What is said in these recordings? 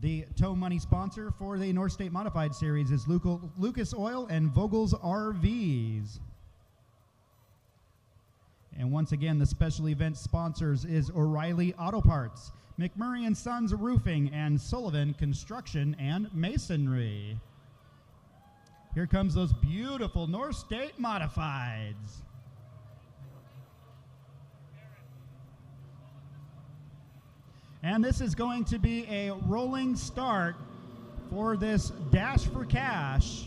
The tow money sponsor for the North State Modified Series is Lucas Oil and Vogel's RVs. And once again, the special event sponsors is O'Reilly Auto Parts, McMurray and Sons Roofing, and Sullivan Construction and Masonry. Here comes those beautiful North State Modifieds. And this is going to be a rolling start for this Dash for Cash.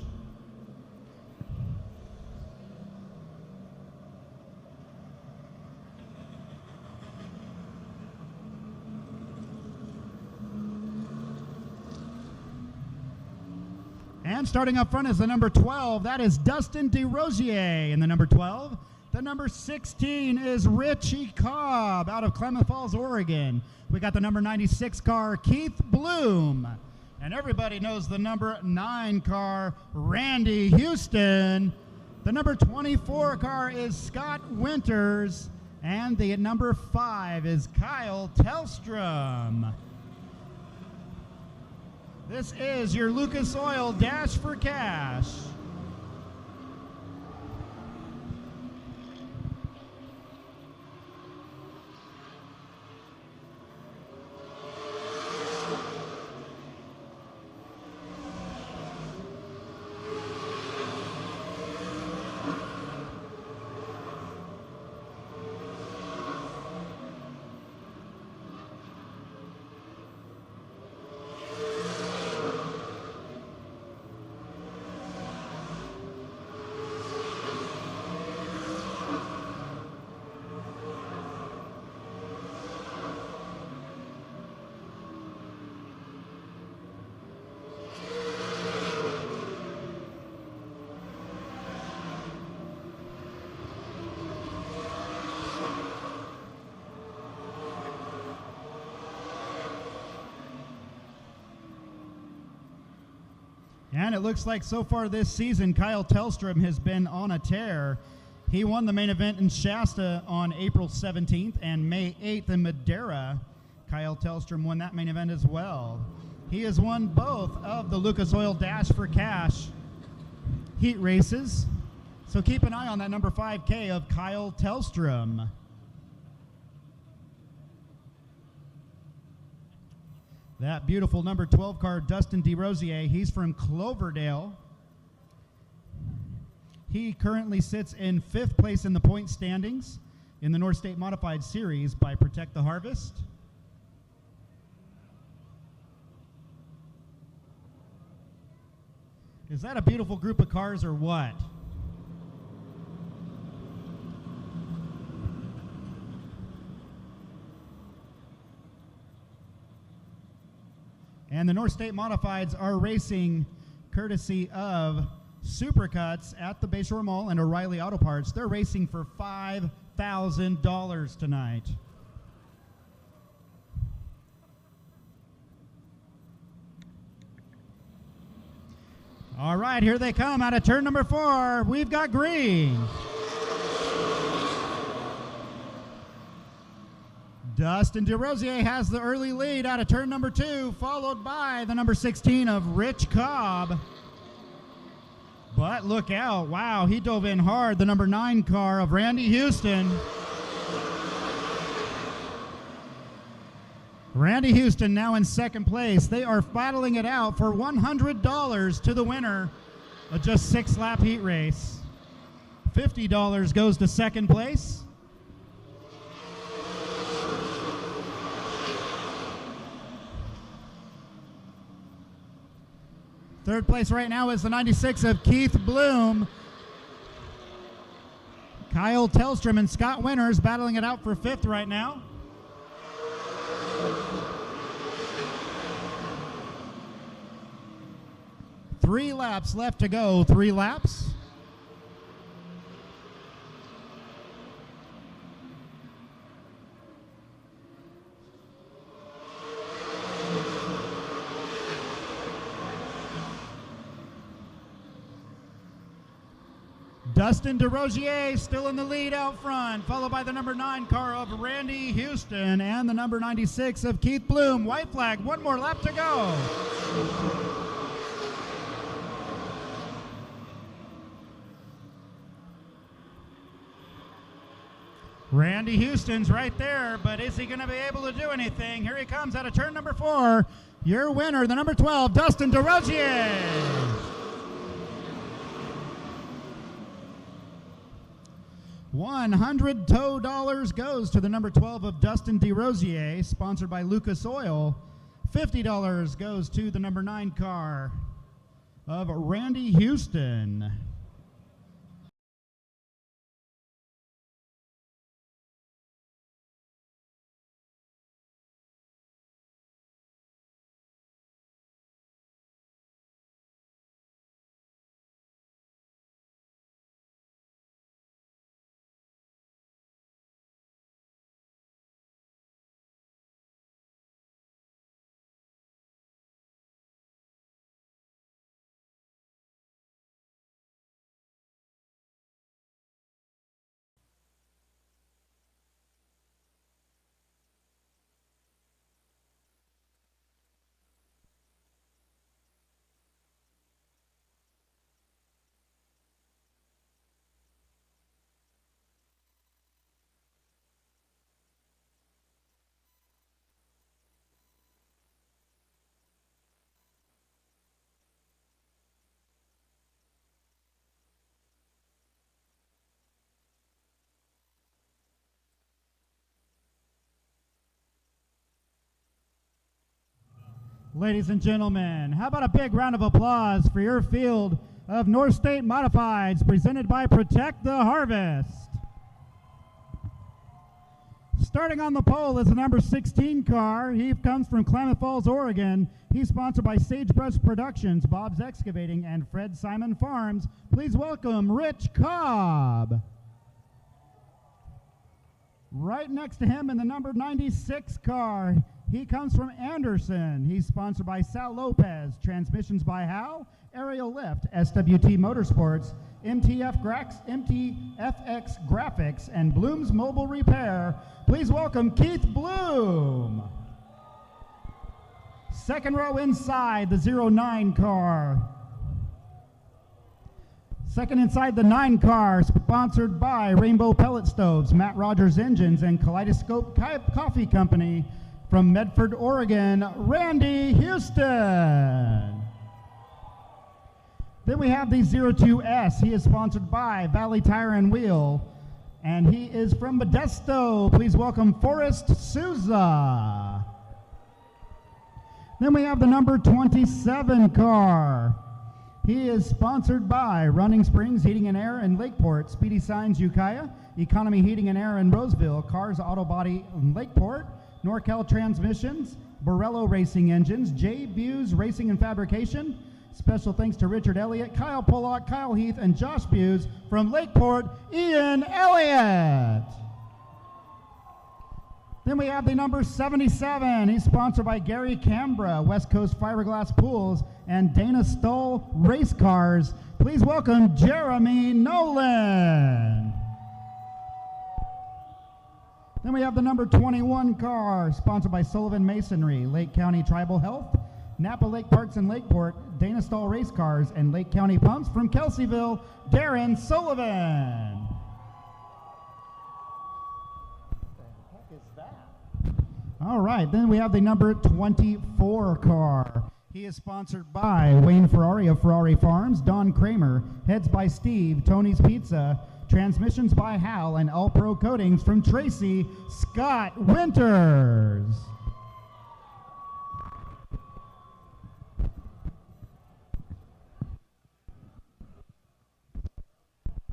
And starting up front is the number 12. That is Dustin DeRosier in the number 12. The number 16 is Richie Cobb out of Klamath Falls, Oregon. We got the number 96 car, Keith Bloom. And everybody knows the number 9 car, Randy Houston. The number 24 car is Scott Winters. And the number 5 is Kyle Tellstrom. This is your Lucas Oil Dash for Cash. And it looks like so far this season, Kyle Tellstrom has been on a tear. He won the main event in Shasta on April 17th and May 8th in Madera. Kyle Tellstrom won that main event as well. He has won both of the Lucas Oil Dash for Cash heat races. So keep an eye on that number 5K of Kyle Tellstrom. That beautiful number 12 car, Dustin DeRosier, he's from Cloverdale. He currently sits in 5th place in the point standings in the North State Modified Series by Protect the Harvest. Is that a beautiful group of cars or what? And the North State Modifieds are racing courtesy of SuperCuts at the Bayshore Mall and O'Reilly Auto Parts. They're racing for $5,000 tonight. All right, here they come out of turn number 4. We've got green. Dustin DeRosier has the early lead out of turn number 2, followed by the number 16 of Rich Cobb. But look out, wow, he dove in hard. The number 9 car of Randy Houston. Randy Houston now in 2nd place. They are battling it out for $100 to the winner of just 6-lap heat race. $50 goes to 2nd place. Third place right now is the 96 of Keith Bloom. Kyle Tellstrom and Scott Winters battling it out for 5th right now. Three laps left to go. 3 laps. Dustin DeRosier still in the lead out front, followed by the number 9 car of Randy Houston and the number 96 of Keith Bloom. White flag, one more lap to go. Randy Houston's right there, but is he going to be able to do anything? Here he comes out of turn number 4. Your winner, the number 12, Dustin DeRosier. $100 goes to the number 12 of Dustin DeRosier, sponsored by Lucas Oil. $50 goes to the number 9 car of Randy Houston. Ladies and gentlemen, how about a big round of applause for your field of North State Modifieds presented by Protect the Harvest. Starting on the pole is the number 16 car. He comes from Klamath Falls, Oregon. He's sponsored by Sagebrush Productions, Bob's Excavating, and Fred Simon Farms. Please welcome Rich Cobb. Right next to him in the number 96 car, he comes from Anderson. He's sponsored by Sal Lopez, Transmissions by Hal, Aerial Lift, SWT Motorsports, MTFX Graphics, and Bloom's Mobile Repair. Please welcome Keith Bloom. Second row inside, the 09 car. Second inside, the 9 car, sponsored by Rainbow Pellet Stoves, Matt Rogers Engines, and Kaleidoscope Coffee Company. From Medford, Oregon, Randy Houston. Then we have the 02S. He is sponsored by Valley Tire and Wheel, and he is from Modesto. Please welcome Foryst Souza. Then we have the number 27 car. He is sponsored by Running Springs Heating and Air in Lakeport, Speedy Signs Ukiah, Economy Heating and Air in Roseville, Cars Auto Body in Lakeport, Norcal Transmissions, Borello Racing Engines, J. Buse Racing and Fabrication. Special thanks to Richard Elliott, Kyle Pollock, Kyle Heath, and Josh Buse. From Lakeport, Ian Elliott. Then we have the number 77. He's sponsored by Gary Cambra, West Coast Fiberglass Pools, and Dana Stoll Race Cars. Please welcome Jeremy Nowlin. Then we have the number 21 car, sponsored by Sullivan Masonry, Lake County Tribal Health, Napa Lake Parks and Lakeport, Dana Stoll Race Cars, and Lake County Pumps. From Kelseyville, Darrin Sullivan. What the heck is that? All right, then we have the number 24 car. He is sponsored by Wayne Ferrari of Ferrari Farms, Don Kramer, Heads by Steve, Tony's Pizza, Transmissions by Hal, and All Pro Coatings. From Tracy, Scott Winters.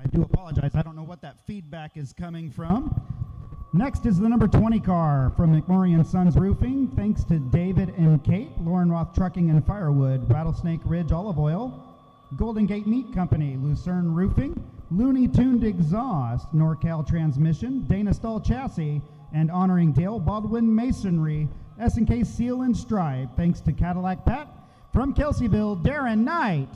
I do apologize. I don't know what that feedback is coming from. Next is the number 20 car from McMurray & Sons Roofing. Thanks to David and Kate, Lauren Roth Trucking and Firewood, Rattlesnake Ridge Olive Oil, Golden Gate Meat Company, Lucerne Roofing, Looney Tuned Exhaust, Norcal Transmission, Dana Stoll Chassis, and honoring Dale Baldwin Masonry, S&K Seal and Stripe. Thanks to Cadillac Pat. From Kelseyville, Darrin Knight.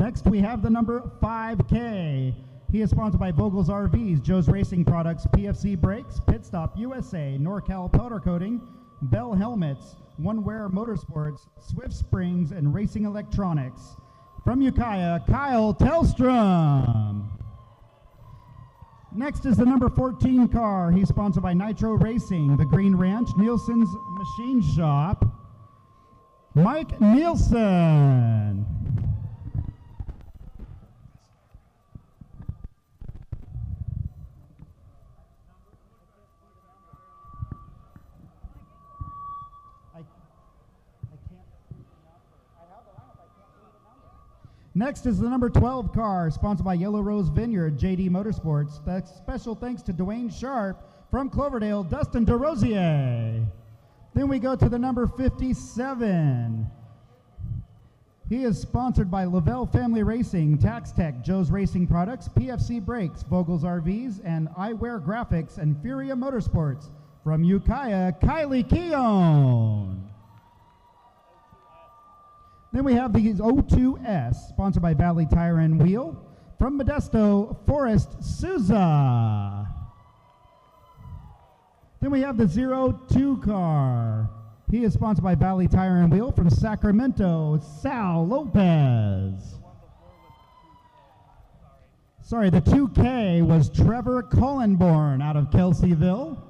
Next, we have the number 5K. He is sponsored by Vogel's RVs, Joe's Racing Products, PFC Brakes, Pit Stop USA, NorCal Powder Coating, Bell Helmets, One Wear Motorsports, Swift Springs, and Racing Electronics. From Ukiah, Kyle Tellstrom. Next is the number 14 car. He's sponsored by Nitro Racing, the Green Ranch, Neilson's Machine Shop, Mike Neilson. Next is the number 12 car, sponsored by Yellow Rose Vineyard, JD Motorsports. That's special thanks to Dwayne Sharp from Cloverdale, Dustin DeRosier. Then we go to the number 57. He is sponsored by Lavelle Family Racing, Tax Tech, Joe's Racing Products, PFC Brakes, Vogel's RVs, and Eyewear Graphics and Furia Motorsports. From Ukiah, Kylei Keown. Then we have the O2S, sponsored by Valley Tire and Wheel. From Modesto, Foryst Souza. Then we have the 02 car. He is sponsored by Valley Tire and Wheel. From Sacramento, Sal Lopez. Sorry, the 2K was Trevor Kollenborn out of Kelseyville.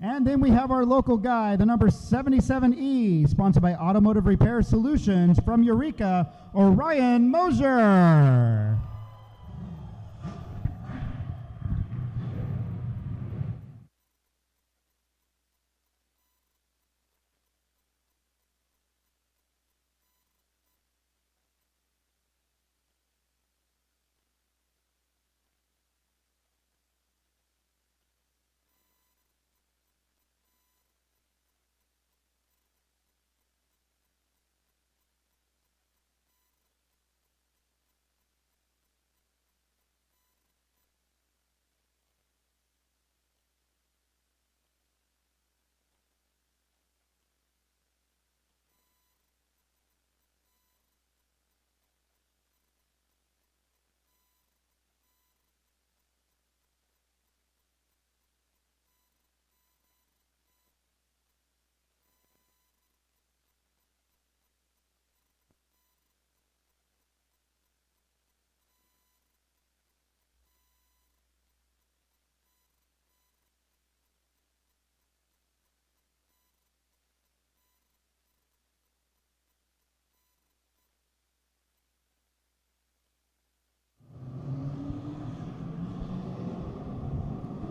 And then we have our local guy, the number 77E, sponsored by Automotive Repair Solutions. From Eureka, Orion Mosher.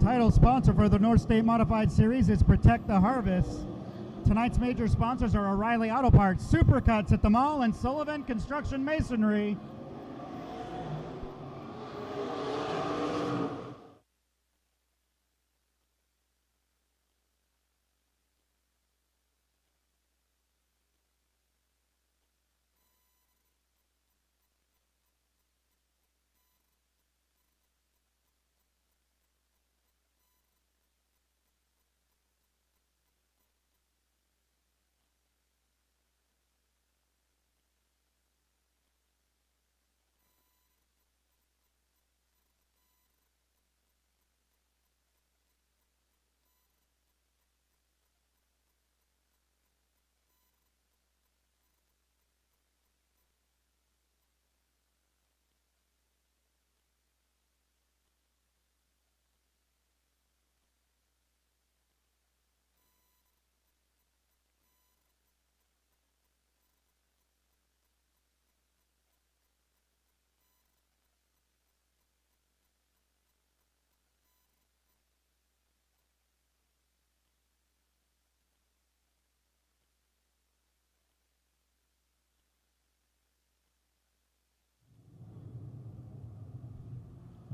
Title sponsor for the North State Modified Series is Protect the Harvest. Tonight's major sponsors are O'Reilly Auto Parts, SuperCuts at the Mall, and Sullivan Construction Masonry.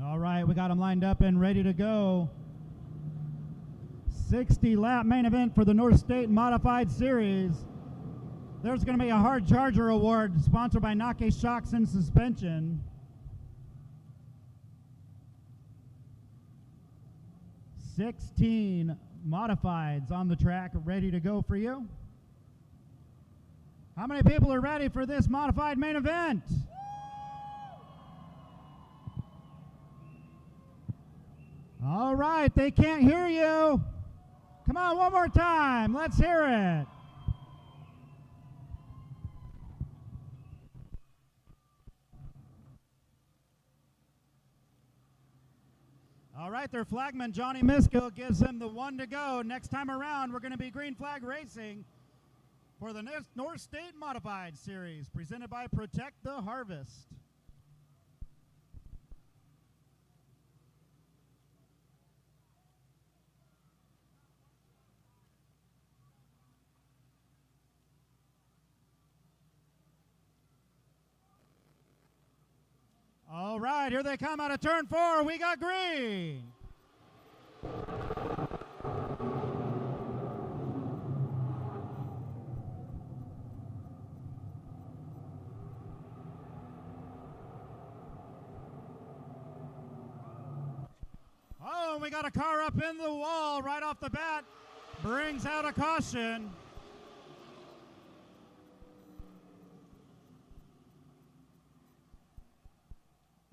All right, we got them lined up and ready to go. 60-lap main event for the North State Modified Series. There's going to be a hard charger award sponsored by Nake Shocks and Suspension. 16 modifieds on the track ready to go for you. How many people are ready for this modified main event? All right, they can't hear you. Come on, one more time. Let's hear it. All right, their flagman, Johnny Misko, gives them the 1 to go. Next time around, we're going to be green flag racing for the North State Modified Series, presented by Protect the Harvest. All right, here they come out of turn 4. We got green. Oh, and we got a car up in the wall right off the bat. Brings out a caution.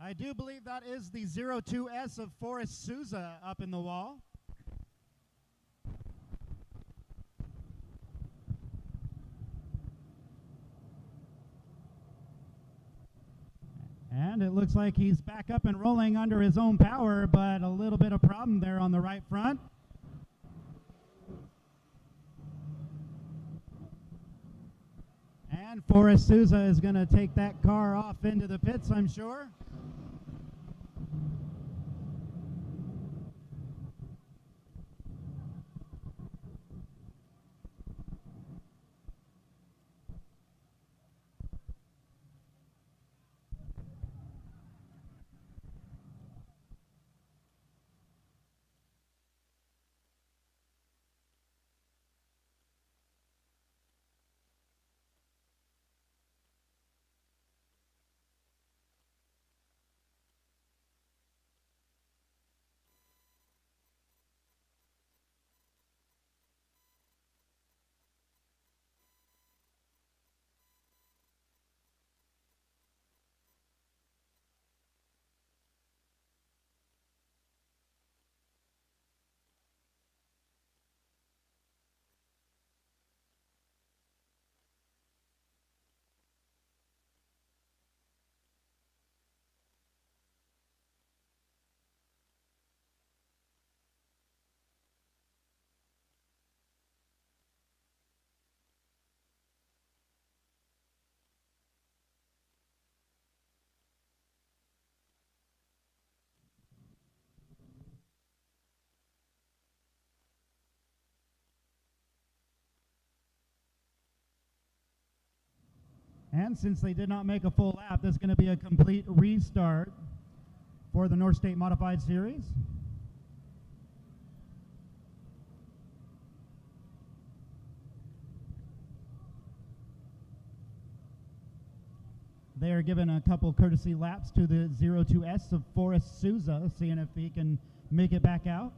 I do believe that is the 02S of Foryst Souza up in the wall. And it looks like he's back up and rolling under his own power, but a little bit of problem there on the right front. And Foryst Souza is going to take that car off into the pits, I'm sure. And since they did not make a full lap, there's going to be a complete restart for the North State Modified Series. They are given a couple courtesy laps to the 02S of Foryst Souza, seeing if he can make it back out.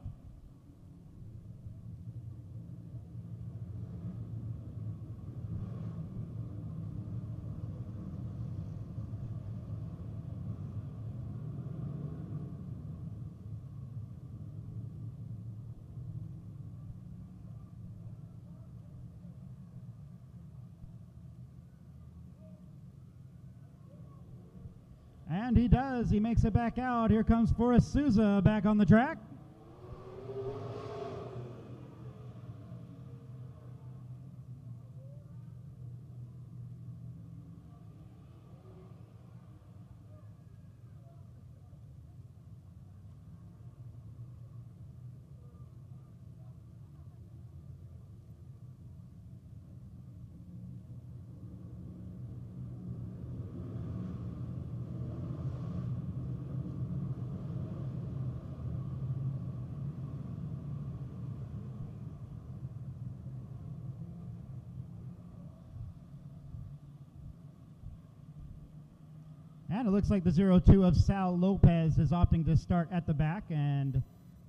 And he does. He makes it back out. Here comes Foryst Souza back on the track. And it looks like the 02 of Sal Lopez is opting to start at the back, and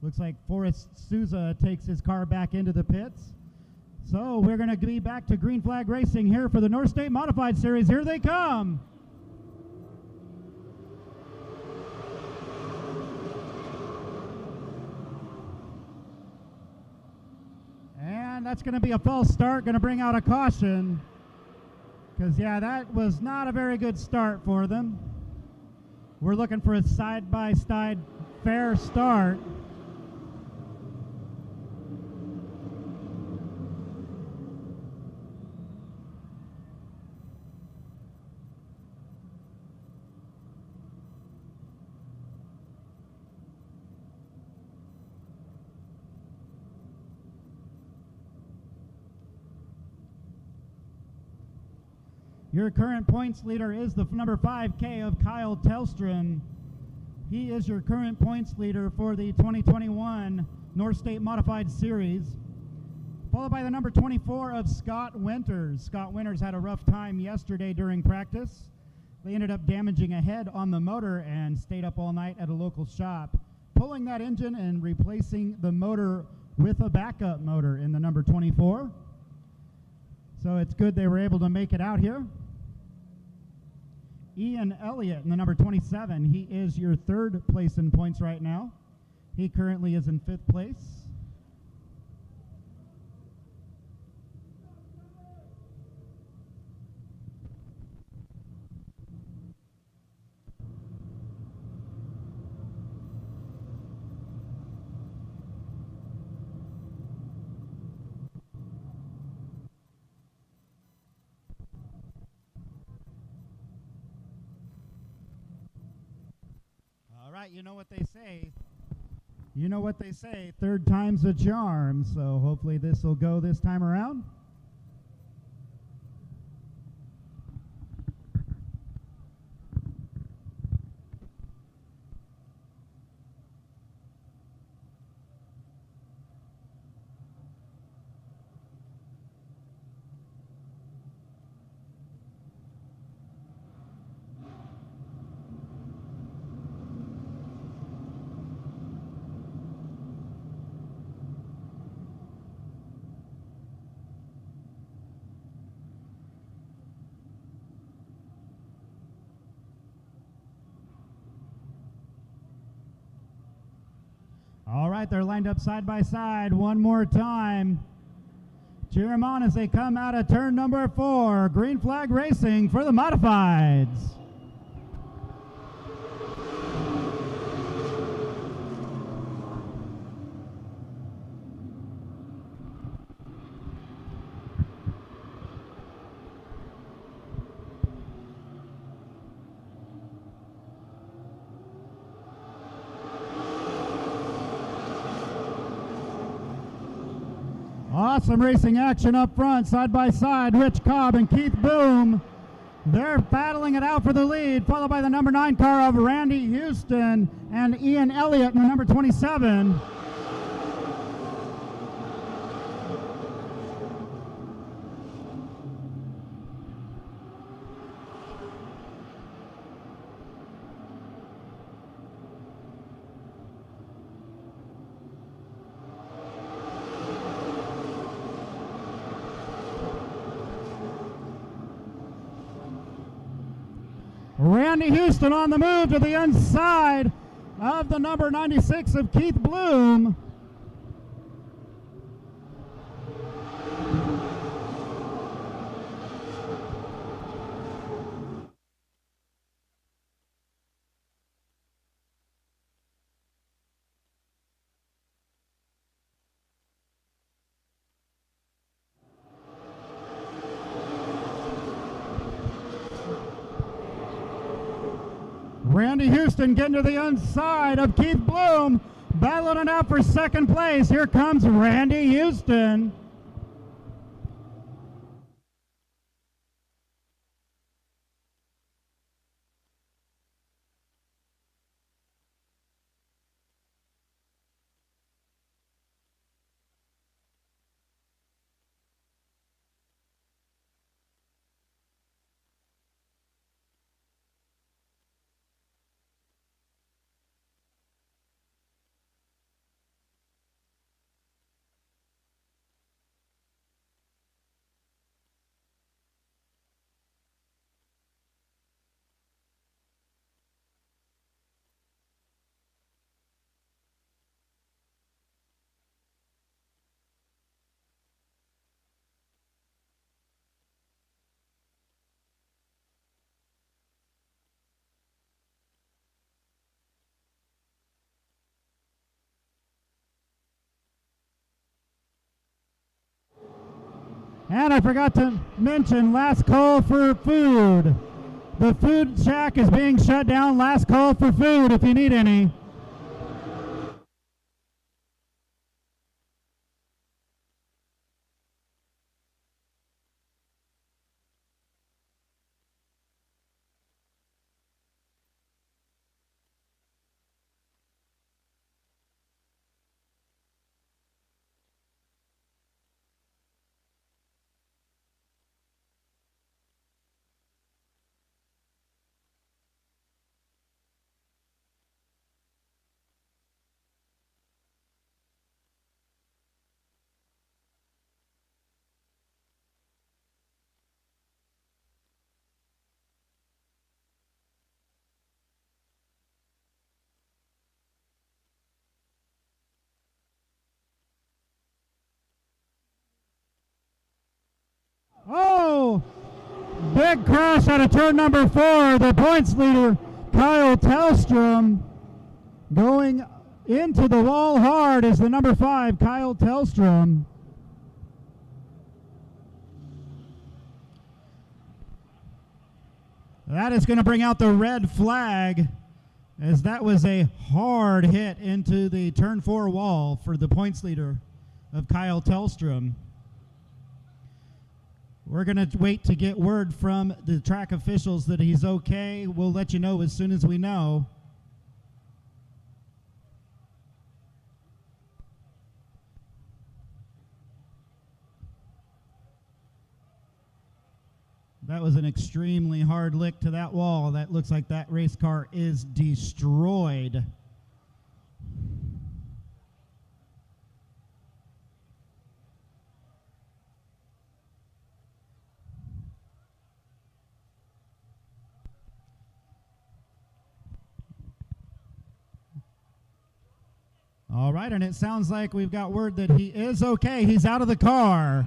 looks like Foryst Souza takes his car back into the pits. So we're going to be back to green flag racing here for the North State Modified Series. Here they come. And that's going to be a false start, going to bring out a caution. Because, yeah, that was not a very good start for them. We're looking for a side-by-side fair start. Your current points leader is the number 5K of Kyle Tellstrom. He is your current points leader for the 2021 North State Modified Series, followed by the number 24 of Scott Winters. Scott Winters had a rough time yesterday during practice. They ended up damaging a head on the motor and stayed up all night at a local shop, pulling that engine and replacing the motor with a backup motor in the number 24. So it's good they were able to make it out here. Ian Elliott in the number 27. He is your third place in points right now. He currently is in 5th place. You know what they say. You know what they say. Third time's a charm. So hopefully this will go this time around. All right, they're lined up side by side one more time. Cheer them on as they come out of turn number 4. Green flag racing for the modifieds. Awesome racing action up front, side by side. Rich Cobb and Keith Boom. They're battling it out for the lead, followed by the number 9 car of Randy Houston and Ian Elliott in the number 27. Randy Houston on the move to the inside of the number 96 of Keith Bloom. Randy Houston getting to the inside of Keith Bloom, battling it out for second place. Here comes Randy Houston. And I forgot to mention, last call for food. The food shack is being shut down. Last call for food if you need any. Oh, big crash out of turn number 4. The points leader, Kyle Tellstrom, going into the wall hard is the number 5, Kyle Tellstrom. That is going to bring out the red flag, as that was a hard hit into the turn 4 wall for the points leader of Kyle Tellstrom. We're going to wait to get word from the track officials that he's okay. We'll let you know as soon as we know. That was an extremely hard lick to that wall. That looks like that race car is destroyed. All right, and it sounds like we've got word that he is okay. He's out of the car.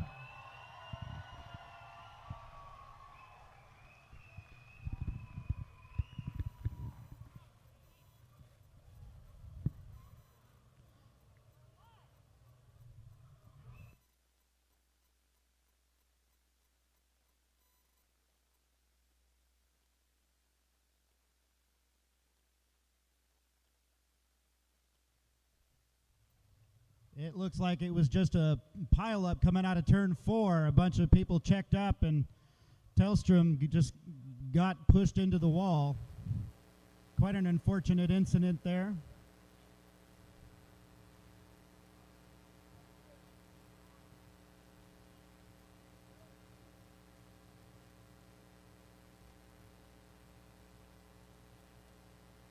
It looks like it was just a pileup coming out of turn 4. A bunch of people checked up, and Tellstrom just got pushed into the wall. Quite an unfortunate incident there.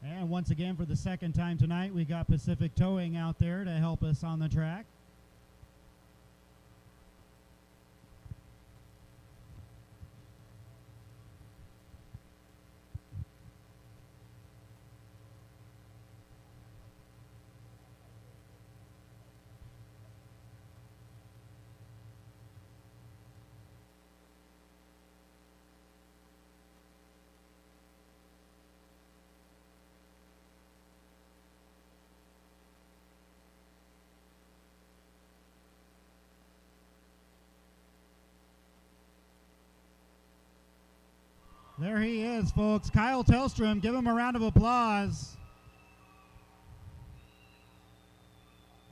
And once again, for the second time tonight, we got Pacific Towing out there to help us on the track. There he is, folks. Kyle Tellstrom, give him a round of applause.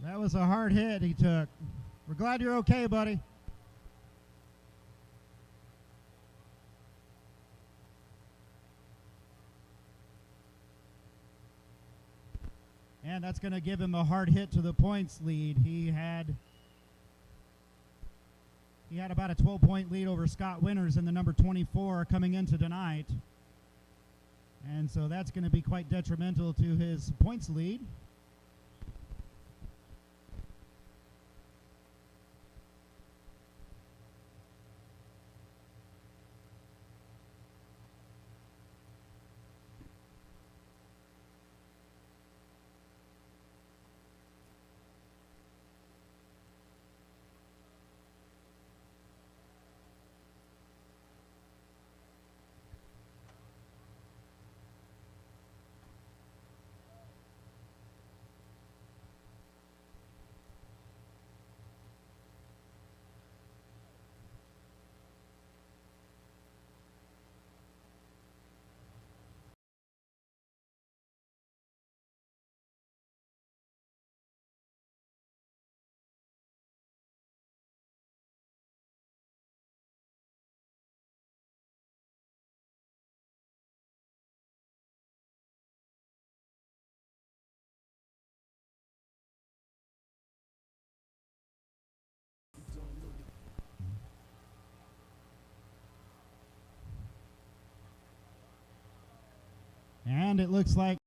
That was a hard hit he took. We're glad you're okay, buddy. And that's going to give him a hard hit to the points lead. He had about a 12-point lead over Scott Winters in the number 24 coming into tonight. And so that's going to be quite detrimental to his points lead. And it looks like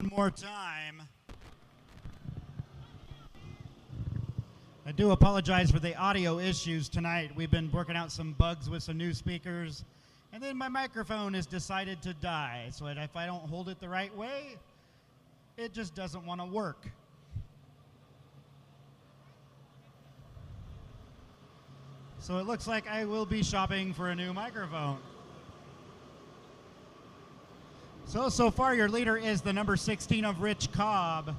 one more time. I do apologize for the audio issues tonight. We've been working out some bugs with some new speakers, and then my microphone has decided to die. So if I don't hold it the right way, it just doesn't want to work. So it looks like I will be shopping for a new microphone. So far your leader is the number 16 of Rich Cobb.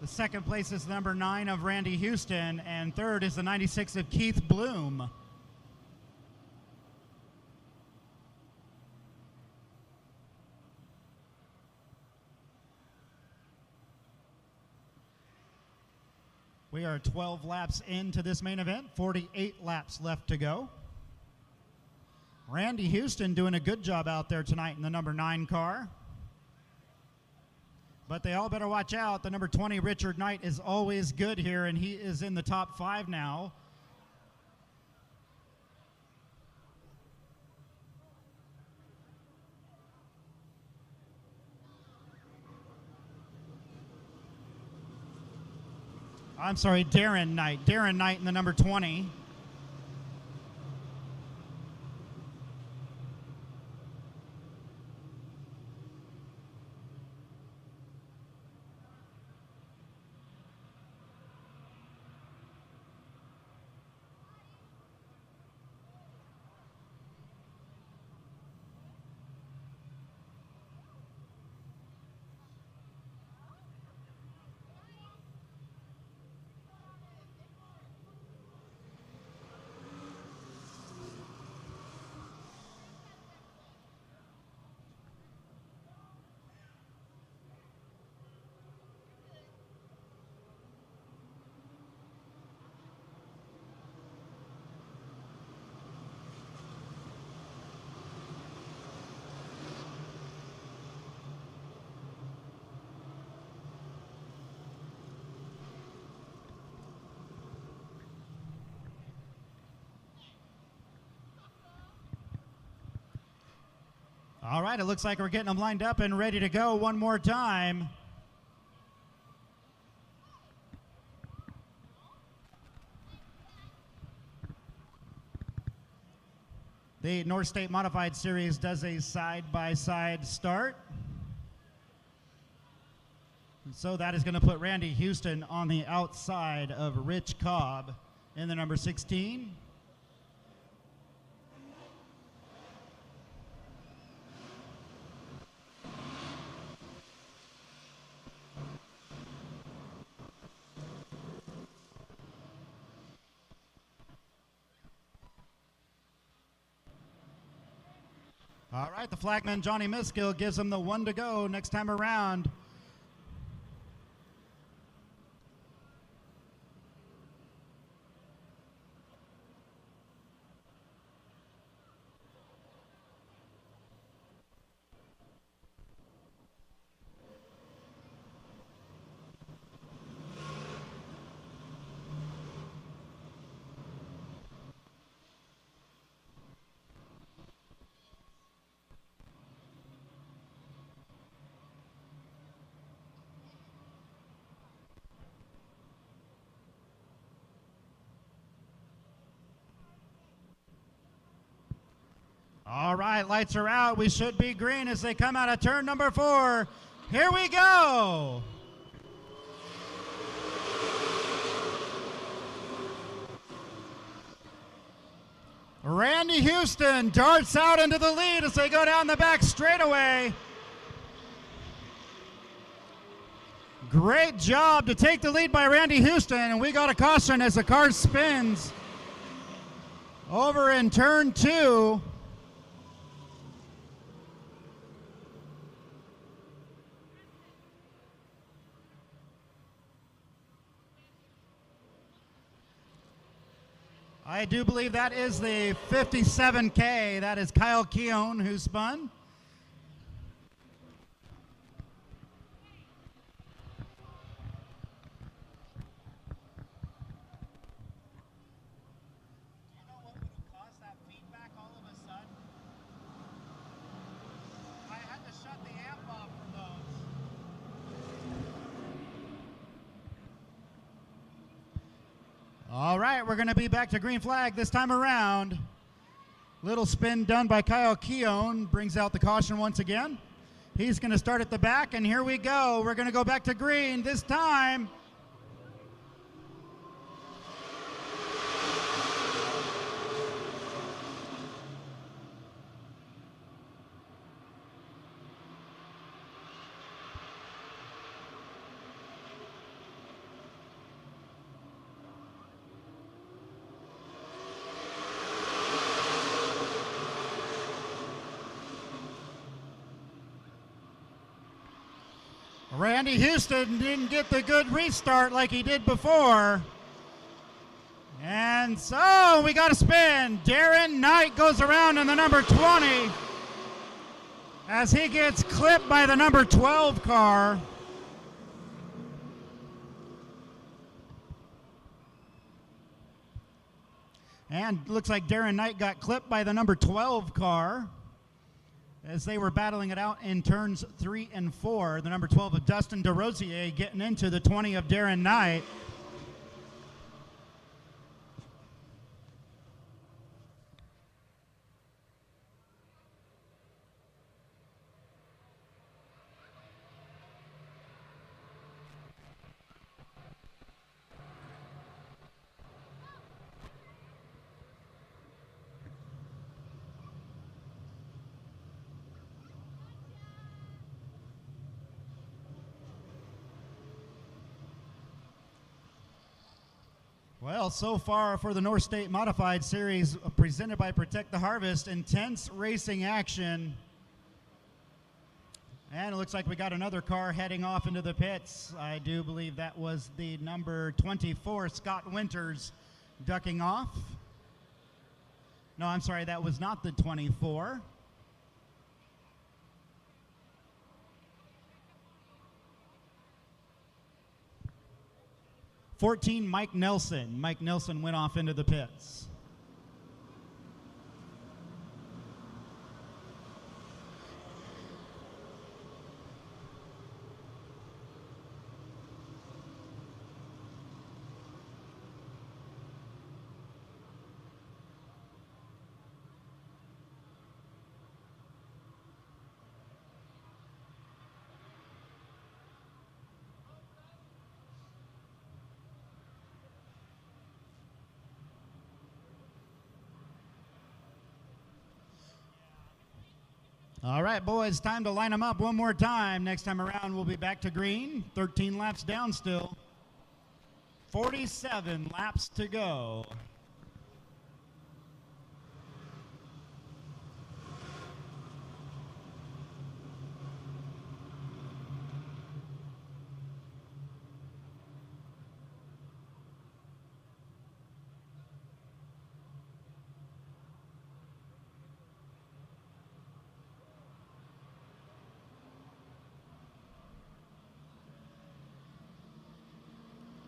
The second place is the number 9 of Randy Houston, and third is the 96 of Keith Bloom. We are 12 laps into this main event, 48 laps left to go. Randy Houston doing a good job out there tonight in the number 9 car. But they all better watch out. The number 20, Richard Knight, is always good here, and he is in the top 5 now. I'm sorry, Darrin Knight. Darrin Knight in the number 20. All right, it looks like we're getting them lined up and ready to go one more time. The North State Modified Series does a side-by-side start. So that is going to put Randy Houston on the outside of Rich Cobb in the number 16. All right, the flagman, Johnny Miskill, gives him the 1 to go next time around. All right, lights are out. We should be green as they come out of turn number 4. Here we go. Randy Houston darts out into the lead as they go down the back straightaway. Great job to take the lead by Randy Houston, and we got a caution as the car spins over in turn 2. I do believe that is the 57K. That is Kylei Keown who spun. Do you know what would have caused that feedback all of a sudden? I had to shut the amp off for those. All right, we're going to be back to green flag this time around. Little spin done by Kylei Keown brings out the caution once again. He's going to start at the back, and here we go. We're going to go back to green this time. Randy Houston didn't get the good restart like he did before. And so we got a spin. Darrin Knight goes around in the number 20 as he gets clipped by the number 12 car. And looks like Darrin Knight got clipped by the number 12 car as they were battling it out in turns 3 and 4. The number 12 of Dustin DeRosier getting into the 20 of Darrin Knight. Well, so far for the North State Modified Series presented by Protect the Harvest, intense racing action. And it looks like we got another car heading off into the pits. I do believe that was the number 24, Scott Winters, ducking off. No, I'm sorry, that was not the 24. (14) Mike Neilson. Mike Neilson went off into the pits. All right, boys, time to line them up one more time. Next time around, we'll be back to green. 13 laps down still. 47 laps to go.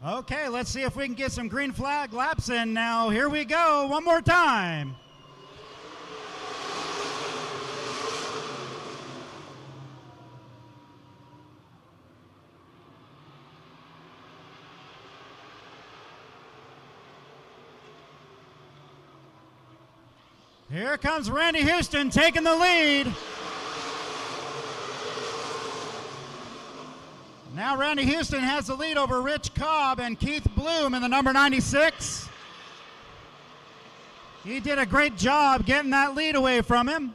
Okay, let's see if we can get some green flag laps in now. Here we go, one more time. Here comes Randy Houston taking the lead. Now Randy Houston has the lead over Rich Cobb and Keith Bloom in the number 96. He did a great job getting that lead away from him.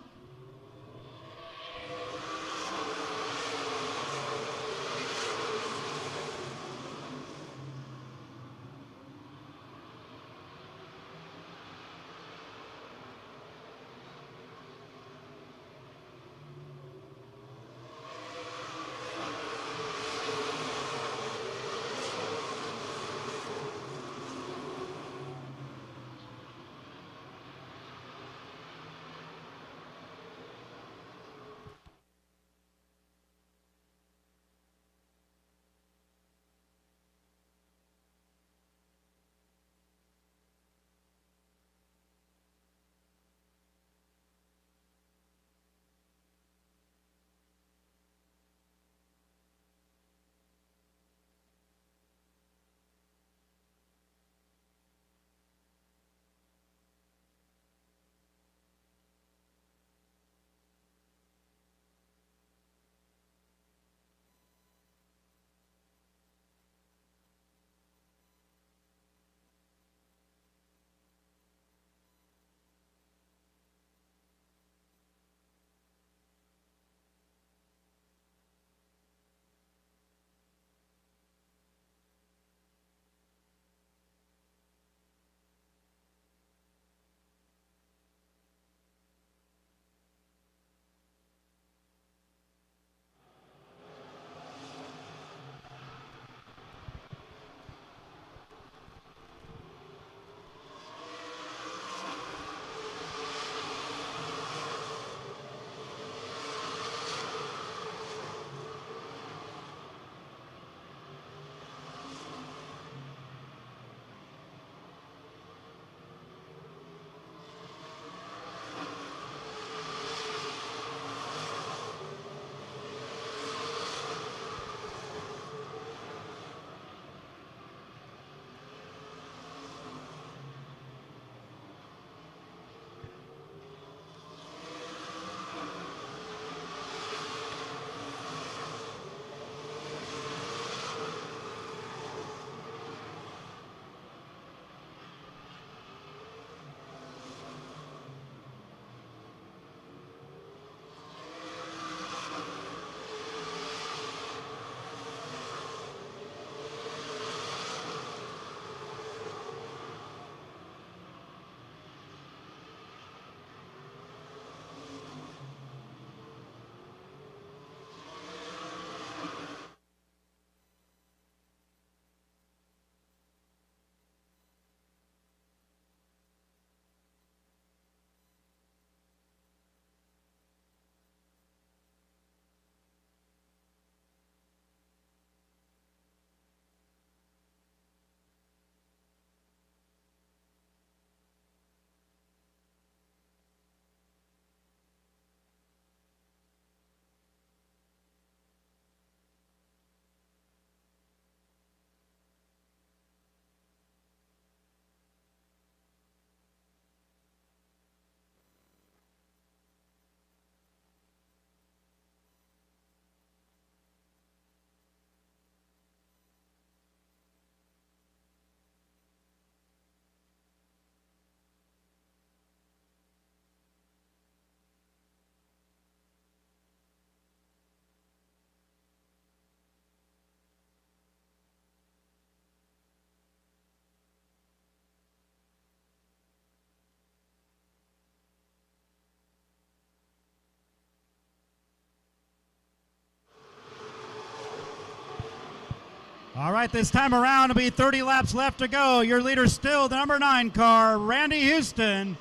All right, this time around, it'll be 30 laps left to go. Your leader still the number 9 car, Randy Houston,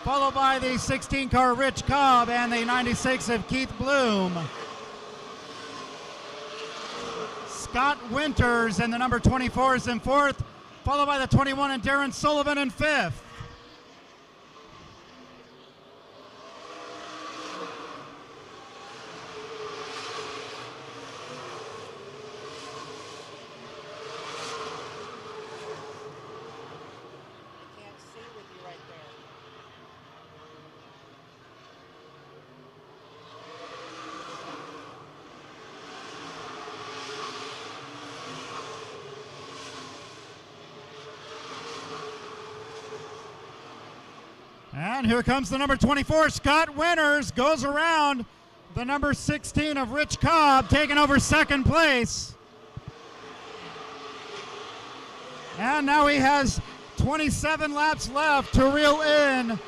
followed by the 16 car, Rich Cobb, and the 96 of Keith Bloom. Scott Winters and the number 24 is in 4th, followed by the 21 and Darrin Sullivan in 5th. And here comes the number 24, Scott Winters, goes around the number 16 of Rich Cobb, taking over 2nd place. And now he has 27 laps left to reel in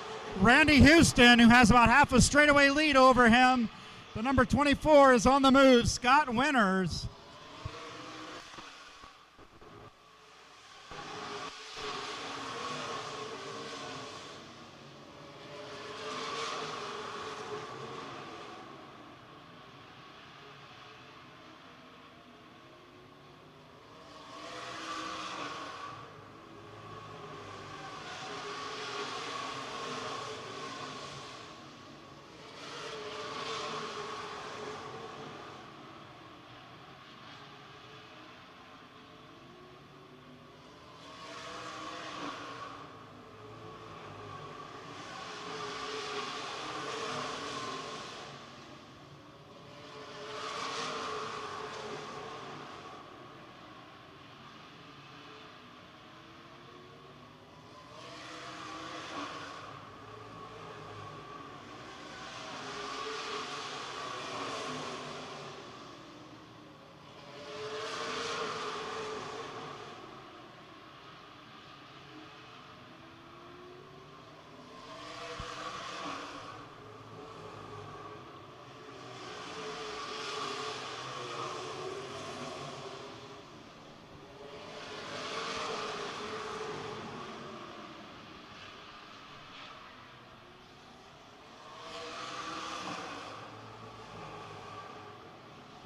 Randy Houston, who has about half a straightaway lead over him. The number 24 is on the move, Scott Winters.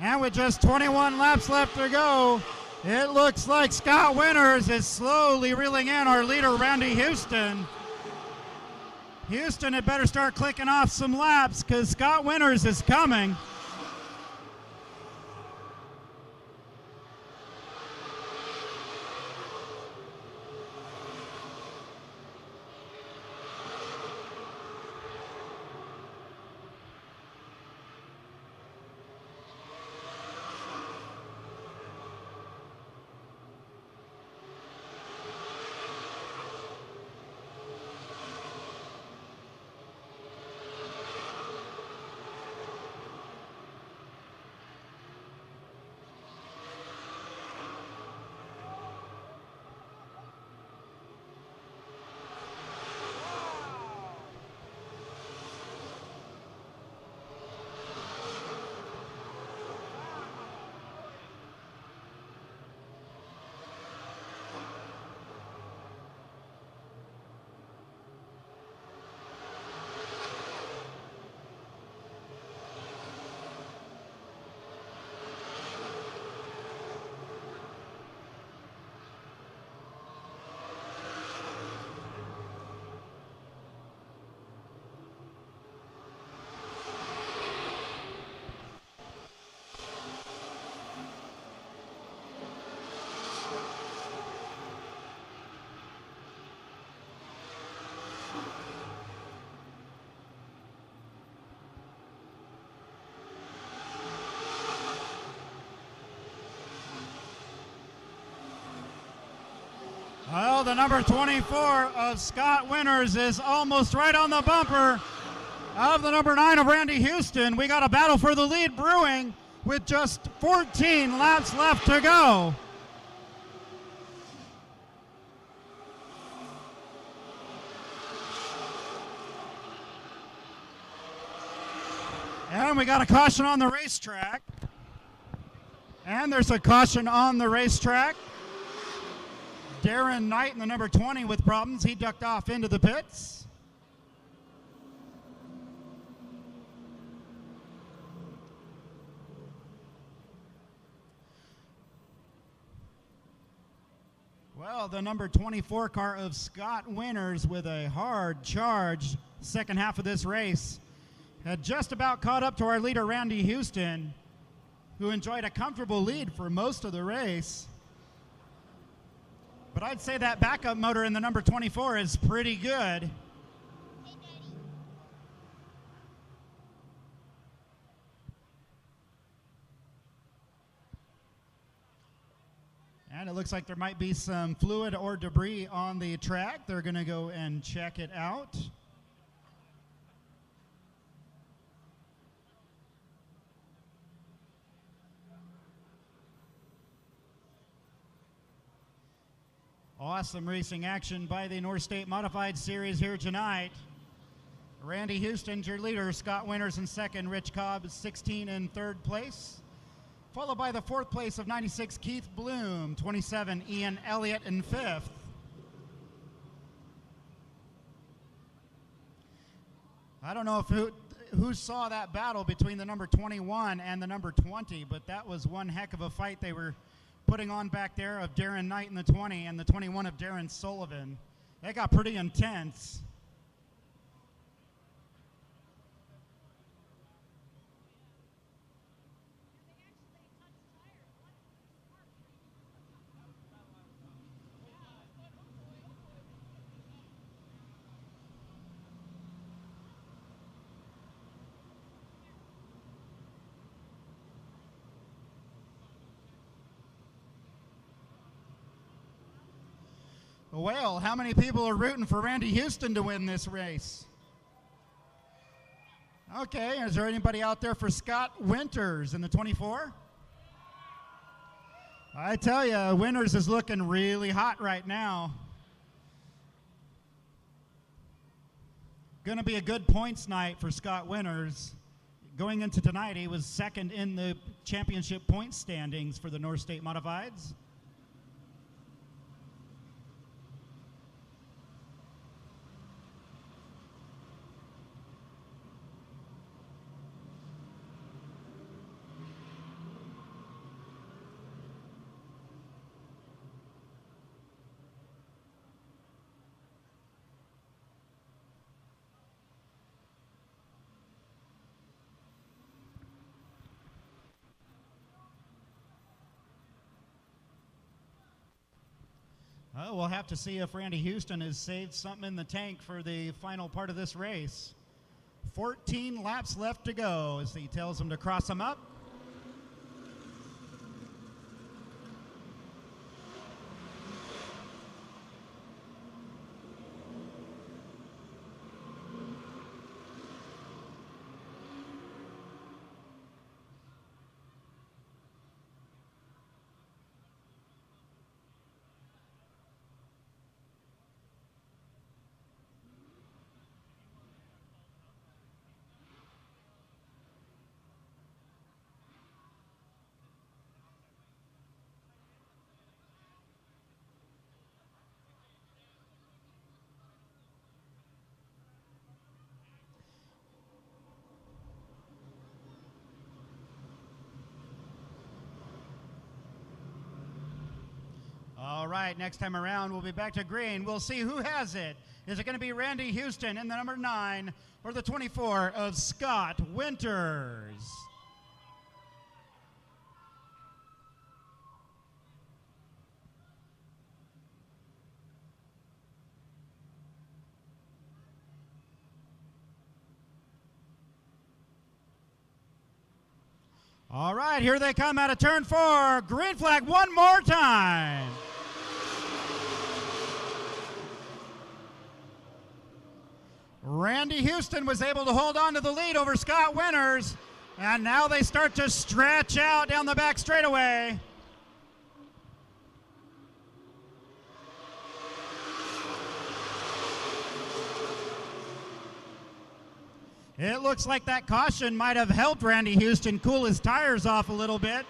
And with just 21 laps left to go, it looks like Scott Winters is slowly reeling in our leader, Randy Houston. Houston had better start clicking off some laps because Scott Winters is coming. Well, the number 24 of Scott Winters is almost right on the bumper of the number 9 of Randy Houston. We got a battle for the lead brewing with just 14 laps left to go. And we got a caution on the racetrack. And there's a caution on the racetrack. Darrin Knight in the number 20 with problems. He ducked off into the pits. Well, the number 24 car of Scott Winters with a hard charge second half of this race had just about caught up to our leader, Randy Houston, who enjoyed a comfortable lead for most of the race. But I'd say that backup motor in the number 24 is pretty good. And it looks like there might be some fluid or debris on the track. They're going to go and check it out. Awesome racing action by the North State Modified Series here tonight. Randy Houston's your leader, Scott Winters in second, Rich Cobb is 16 in third place. Followed by the fourth place of 96, Keith Bloom, 27, Ian Elliott in fifth. I don't know if who saw that battle between the number 21 and the number 20, but that was one heck of a fight they were putting on back there of Darrin Knight in the 20 and the 21 of Darrin Sullivan. That got pretty intense. Well, how many people are rooting for Randy Houston to win this race? Okay, is there anybody out there for Scott Winters in the 24? I tell you, Winters is looking really hot right now. Going to be a good points night for Scott Winters. Going into tonight, he was second in the championship point standings for the North State Modifieds. Oh, we'll have to see if Randy Houston has saved something in the tank for the final part of this race. 14 laps left to go as he tells them to cross them up. All right, next time around, we'll be back to green. We'll see who has it. Is it going to be Randy Houston in the number 9 or the 24 of Scott Winters? All right, here they come out of turn 4. Green flag one more time. Randy Houston was able to hold on to the lead over Scott Winters, and now they start to stretch out down the back straightaway. It looks like that caution might have helped Randy Houston cool his tires off a little bit.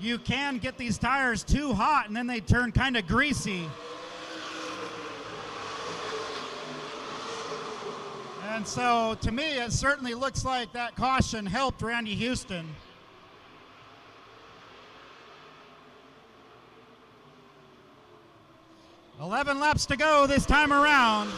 you can get these tires too hot and then they turn kind of greasy. And so to me, it certainly looks like that caution helped Randy Houston. "11 laps to go this time around.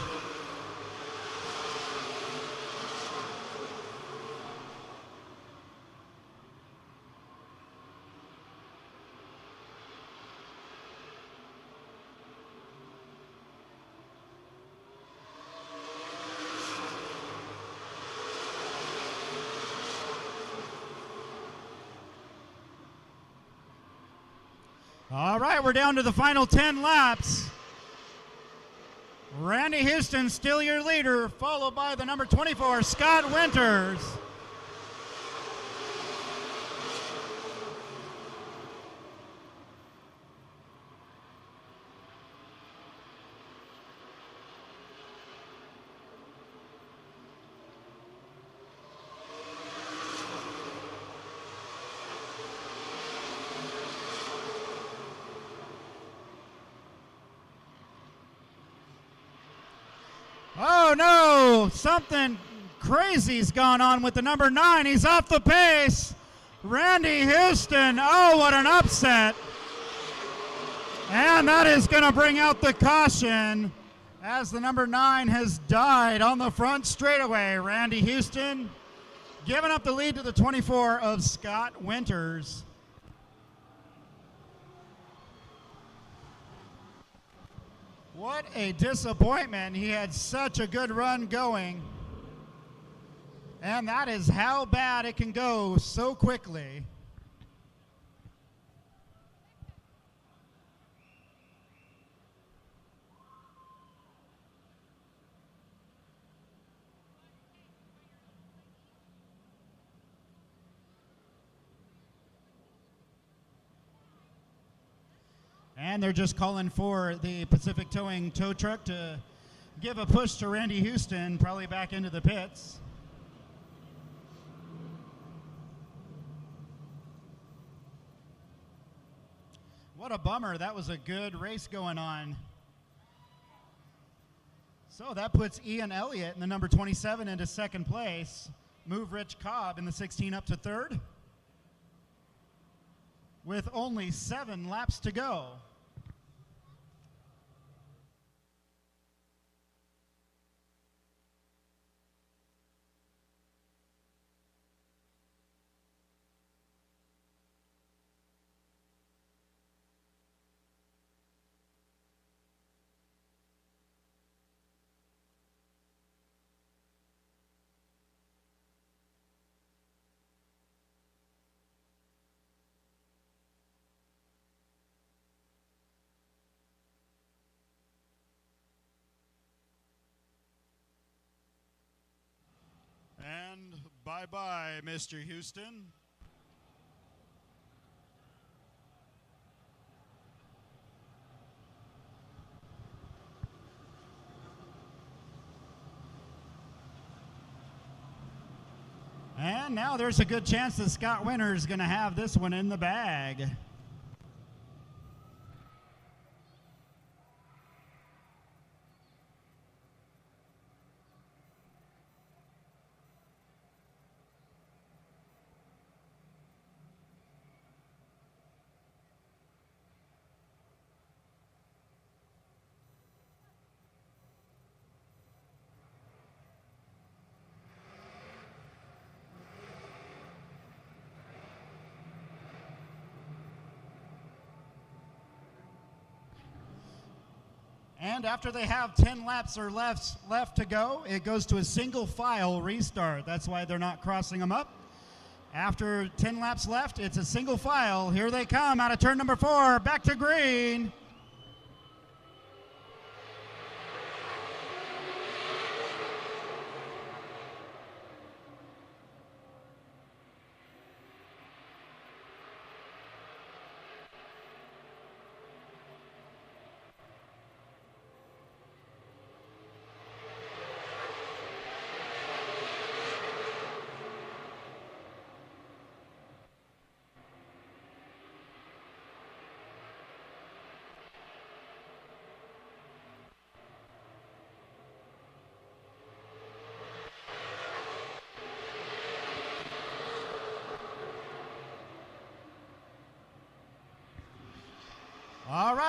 All right, we're down to the final 10 laps. Randy Houston still your leader, followed by the number 24, Scott Winters. Oh no, something crazy's gone on with the number 9. He's off the pace. Randy Houston, oh, what an upset. And that is going to bring out the caution as the number 9 has died on the front straightaway. Randy Houston giving up the lead to the 24 of Scott Winters. What a disappointment. He had such a good run going. And that is how bad it can go so quickly. And they're just calling for the Pacific Towing tow truck to give a push to Randy Houston, probably back into the pits. What a bummer. That was a good race going on. So that puts Ian Elliott in the number 27 into second place. Move Rich Cobb in the 16 up to third, with only 7 laps to go. And bye-bye, Mr. Houston. And now there's a good chance that Scott Winters is going to have this one in the bag. And after they have 10 laps or left to go, it goes to a single file restart. That's why they're not crossing them up. After 10 laps left, it's a single file. Here they come out of turn number 4, back to green.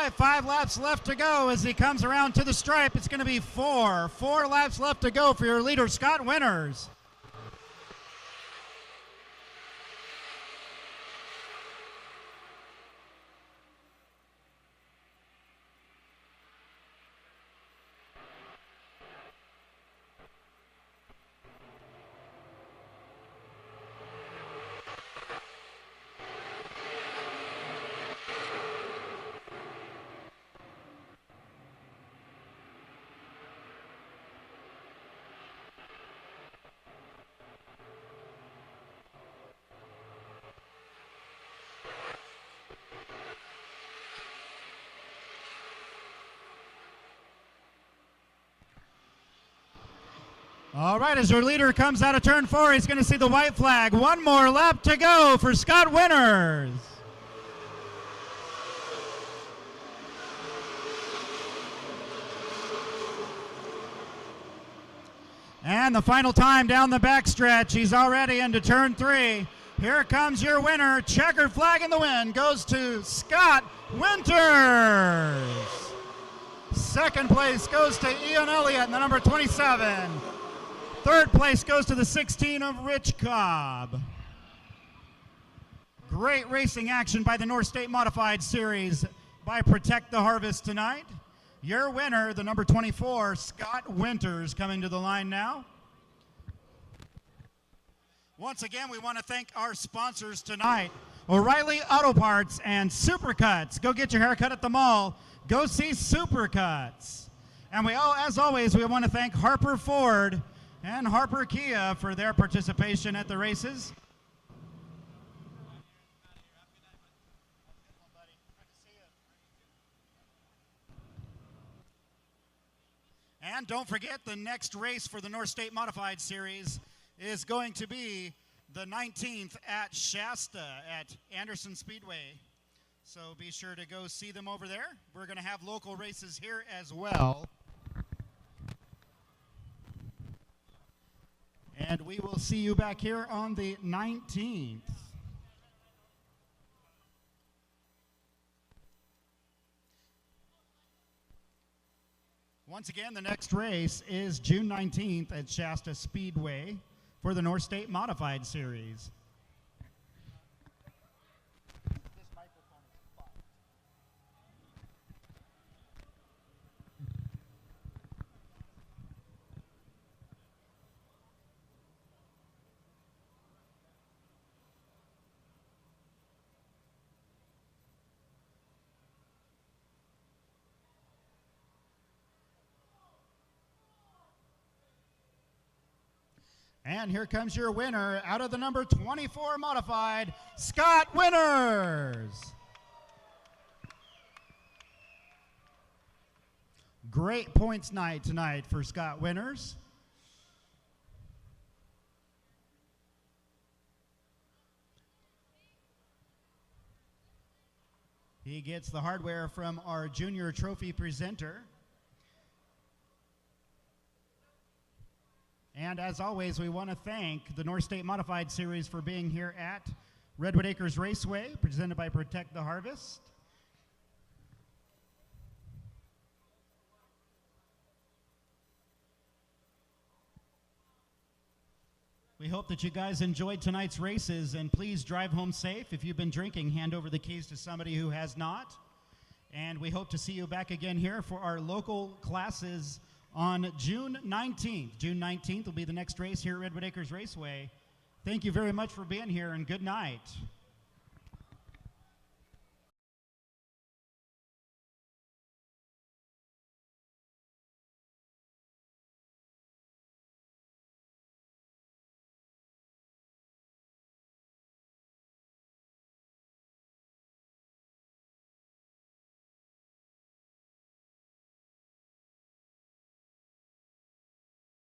right, 5 laps left to go as he comes around to the stripe. It's going to be 4 laps left to go for your leader, Scott Winters. All right, as your leader comes out of turn 4, he's going to see the white flag. 1 more lap to go for Scott Winters. And the final time down the backstretch. He's already into turn 3. Here comes your winner. Checkered flag in the wind goes to Scott Winters. Second place goes to Ian Elliott in the number 27. Third place goes to the 16 of Rich Cobb. Great racing action by the North State Modified Series by Protect the Harvest tonight. Your winner, the number 24, Scott Winters, coming to the line now. Once again, we want to thank our sponsors tonight, O'Reilly Auto Parts and SuperCuts. Go get your haircut at the mall. Go see SuperCuts. And as always, we want to thank Harper Ford and Harper Kia for their participation at the races. And don't forget, the next race for the North State Modified Series is going to be the 19th at Shasta at Anderson Speedway. So be sure to go see them over there. We're going to have local races here as well. And we will see you back here on the 19th. Once again, the next race is June 19th at Shasta Speedway for the North State Modified Series. And here comes your winner out of the number 24 modified, Scott Winters. Great points night tonight for Scott Winters. He gets the hardware from our junior trophy presenter. And as always, we want to thank the North State Modified Series for being here at Redwood Acres Raceway, presented by Protect the Harvest. We hope that you guys enjoyed tonight's races, and please drive home safe. If you've been drinking, hand over the keys to somebody who has not. And we hope to see you back again here for our local classes on June 19th. June 19th will be the next race here at Redwood Acres Raceway. Thank you very much for being here, and good night.